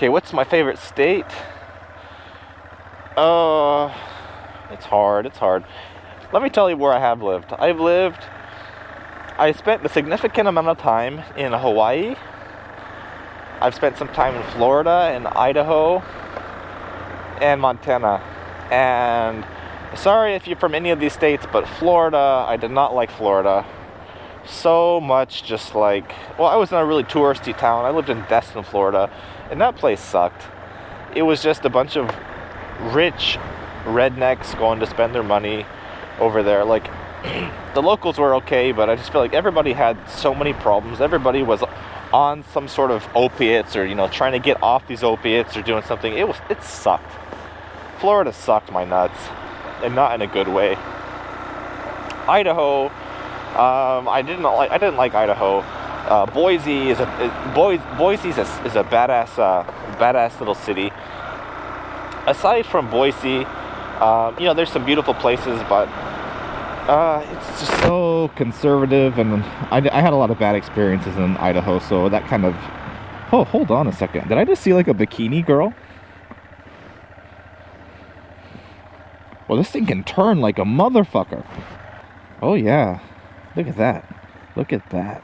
Okay, what's my favorite state? It's hard, it's hard. Let me tell you where I have lived. I spent a significant amount of time in Hawaii. I've spent some time in Florida and Idaho and Montana. And sorry if you're from any of these states, but Florida, I did not like Florida. So much just like, well, I was in a really touristy town. I lived in Destin, Florida, and that place sucked. It was just a bunch of rich rednecks going to spend their money over there. Like, the locals were okay, but I just feel like everybody had so many problems. Everybody was on some sort of opiates, or, you know, trying to get off these opiates or doing something. It sucked. Florida sucked my nuts, and not in a good way. Idaho, I didn't like Idaho. Boise is a badass little city. Aside from Boise, you know, there's some beautiful places, but it's just so conservative, and I had a lot of bad experiences in Idaho, so that kind of... Oh, hold on a second. Did I just see like a bikini girl? Well, this thing can turn like a motherfucker. Oh yeah, look at that. Look at that.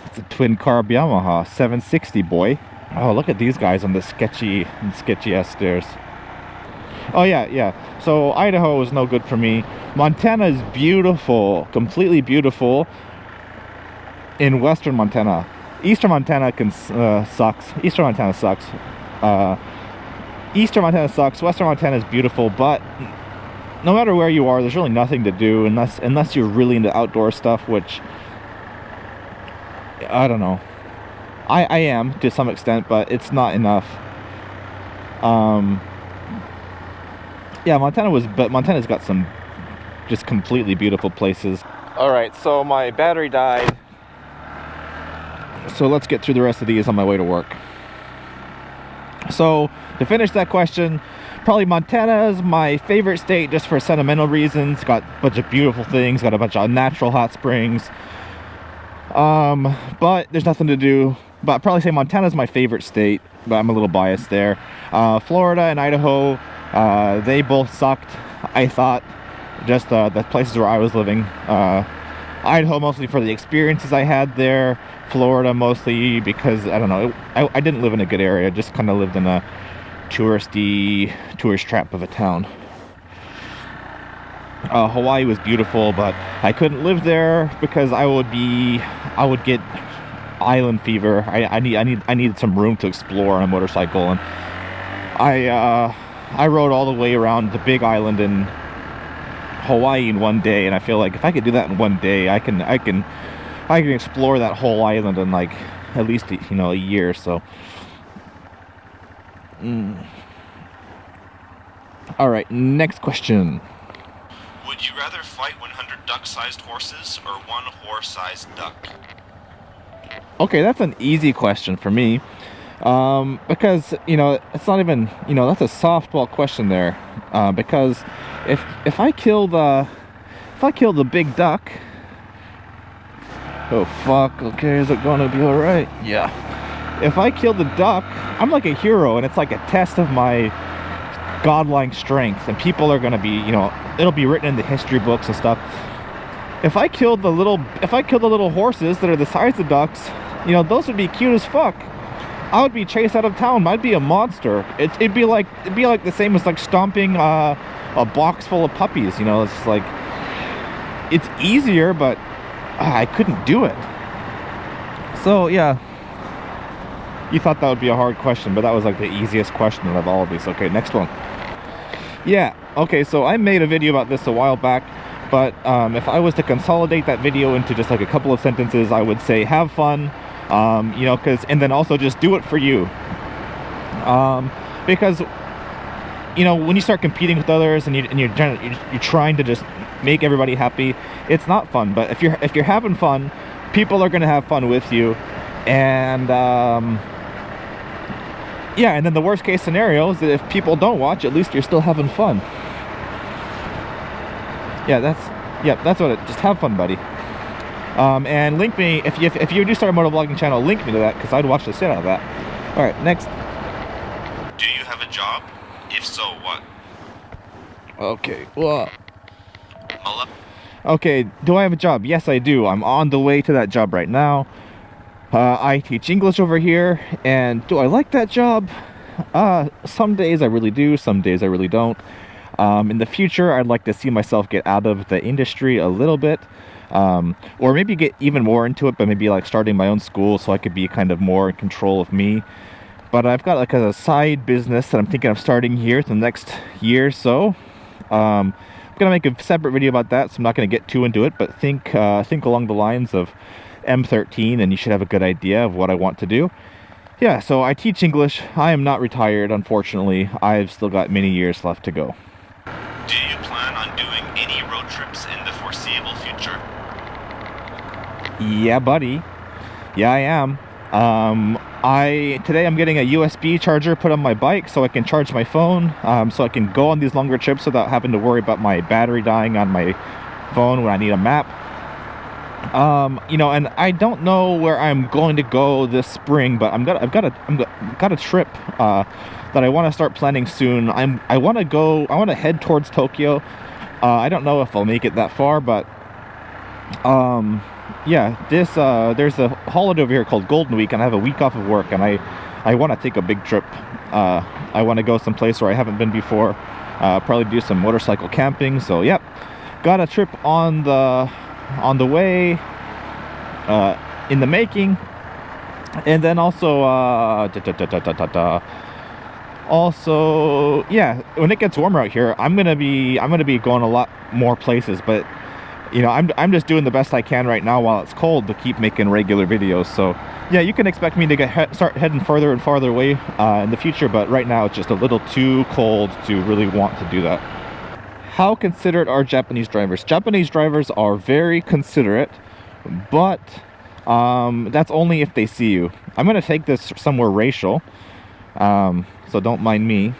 It's a twin carb Yamaha 760, boy. Oh, look at these guys on the sketchy ass stairs. Oh yeah. So Idaho is no good for me. Montana is beautiful, completely beautiful. In western Montana, eastern Montana sucks. Eastern Montana sucks. Eastern Montana sucks. Western Montana is beautiful, but no matter where you are, there's really nothing to do unless you're really into outdoor stuff, which I don't know. I am to some extent, but it's not enough. Yeah, Montana's got some just completely beautiful places. All right, so my battery died. So let's get through the rest of these on my way to work. So to finish that question, probably Montana is my favorite state just for sentimental reasons. Got a bunch of beautiful things, got a bunch of natural hot springs. But there's nothing to do. But I'd probably say Montana's my favorite state, but I'm a little biased there. Florida and Idaho, they both sucked, I thought. Just the places where I was living. Idaho mostly for the experiences I had there. Florida mostly because, I don't know, I didn't live in a good area. Just kind of lived in a tourist trap of a town. Hawaii was beautiful, but I couldn't live there because I would get island fever. I needed some room to explore on a motorcycle, and I rode all the way around the big island in Hawaii in one day, and I feel like if I could do that in one day, I can explore that whole island in like at least, you know, a year. So all right, next question. Would you rather fight 100 duck-sized horses or one horse-sized duck? Okay, that's an easy question for me, because, you know, it's not even, you know, that's a softball question there, because if I kill the big duck, oh fuck, okay, is it gonna be all right? Yeah. If I kill the duck, I'm like a hero, and it's like a test of my godlike strength, and people are gonna be, you know, it'll be written in the history books and stuff. If I killed the little horses that are the size of ducks, you know, those would be cute as fuck. I would be chased out of town. I'd be a monster. It'd be like the same as like stomping a box full of puppies. You know, it's like, it's easier, but I couldn't do it. So yeah, you thought that would be a hard question, but that was like the easiest question out of all of these. Okay, next one. Yeah, okay, so I made a video about this a while back, but if I was to consolidate that video into just like a couple of sentences, I would say have fun, you know, and then also just do it for you. Because, you know, when you start competing with others and you're trying to just make everybody happy, it's not fun. But if you're having fun, people are going to have fun with you. And yeah, and then the worst case scenario is that if people don't watch, at least you're still having fun. Yeah, that's what it, just have fun, buddy. And link me, if you do start a motovlogging channel, link me to that, because I'd watch the shit out of that. Alright, next. Do you have a job? If so, what? Okay, well... Mullah? Okay, do I have a job? Yes, I do. I'm on the way to that job right now. I teach English over here, and do I like that job? Some days I really do, some days I really don't. In the future, I'd like to see myself get out of the industry a little bit, or maybe get even more into it, but maybe like starting my own school so I could be kind of more in control of me. But I've got like a side business that I'm thinking of starting here for the next year or so. I'm gonna make a separate video about that, so I'm not gonna get too into it, but think along the lines of M13 and you should have a good idea of what I want to do. Yeah, so I teach English. I am not retired, unfortunately. I've still got many years left to go. Do you plan on doing any road trips in the foreseeable future? Yeah, buddy. Yeah, I am. Today I'm getting a USB charger put on my bike so I can charge my phone, so I can go on these longer trips without having to worry about my battery dying on my phone when I need a map. You know, and I don't know where I'm going to go this spring, but I've got a trip that I want to start planning soon. I want to head towards Tokyo. I don't know if I'll make it that far, but yeah, there's a holiday over here called Golden Week, and I have a week off of work, and I want to take a big trip. I want to go someplace where I haven't been before, probably do some motorcycle camping. So yep, got a trip on the way, in the making. And then also also, yeah, when it gets warmer out here, I'm gonna be going a lot more places, but you know, I'm just doing the best I can right now while it's cold to keep making regular videos. So yeah, you can expect me to start heading further and farther away in the future, but right now it's just a little too cold to really want to do that. How considerate are Japanese drivers? Japanese drivers are very considerate, but that's only if they see you. I'm gonna take this somewhere racial, so don't mind me.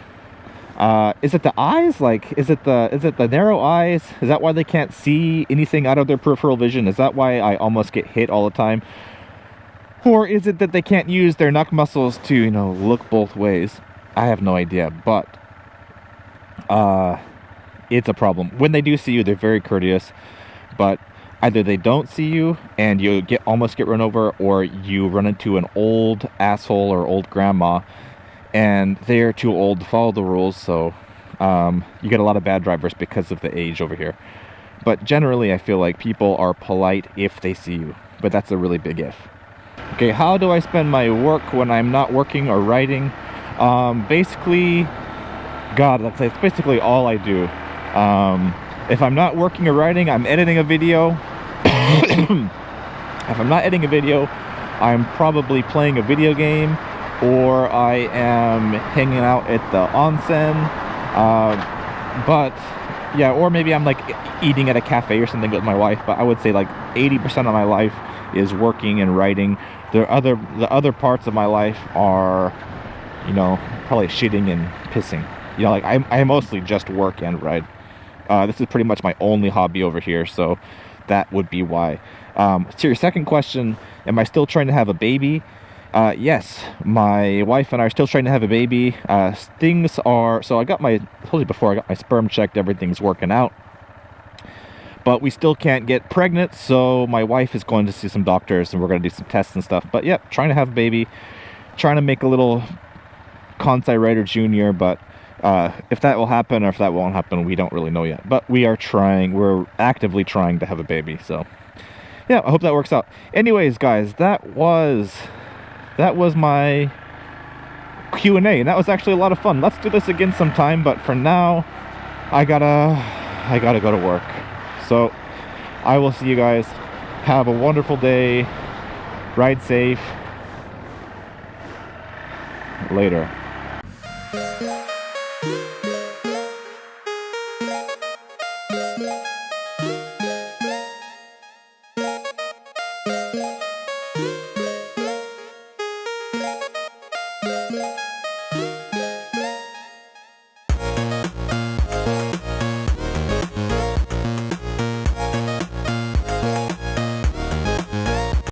Is it the eyes? Like, is it the narrow eyes? Is that why they can't see anything out of their peripheral vision? Is that why I almost get hit all the time? Or is it that they can't use their neck muscles to, you know, look both ways? I have no idea, but it's a problem. When they do see you, they're very courteous, but either they don't see you and you almost get run over, or you run into an old asshole or old grandma and they're too old to follow the rules, so you get a lot of bad drivers because of the age over here. But generally, I feel like people are polite if they see you, but that's a really big if. Okay, how do I spend my work when I'm not working or writing? Basically, God, that's basically all I do. If I'm not working or writing, I'm editing a video. If I'm not editing a video, I'm probably playing a video game, or I am hanging out at the onsen. But yeah, or maybe I'm like eating at a cafe or something with my wife. But I would say like 80% of my life is working and writing. The other parts of my life are, you know, probably shitting and pissing. You know, like I mostly just work and ride. This is pretty much my only hobby over here, so that would be why. To your second question, am I still trying to have a baby? Yes, my wife and I are still trying to have a baby. Things are, so I told you before, I got my sperm checked, everything's working out. But we still can't get pregnant, so my wife is going to see some doctors and we're going to do some tests and stuff. But yep, trying to have a baby, trying to make a little Kansai Rider Jr., but if that will happen or if that won't happen, we don't really know yet. But we're actively trying to have a baby, so yeah, I hope that works out. Anyways, guys, that was my Q&A, and that was actually a lot of fun. Let's do this again sometime, but for now, I gotta go to work. So I will see you guys. Have a wonderful day. Ride safe. Later.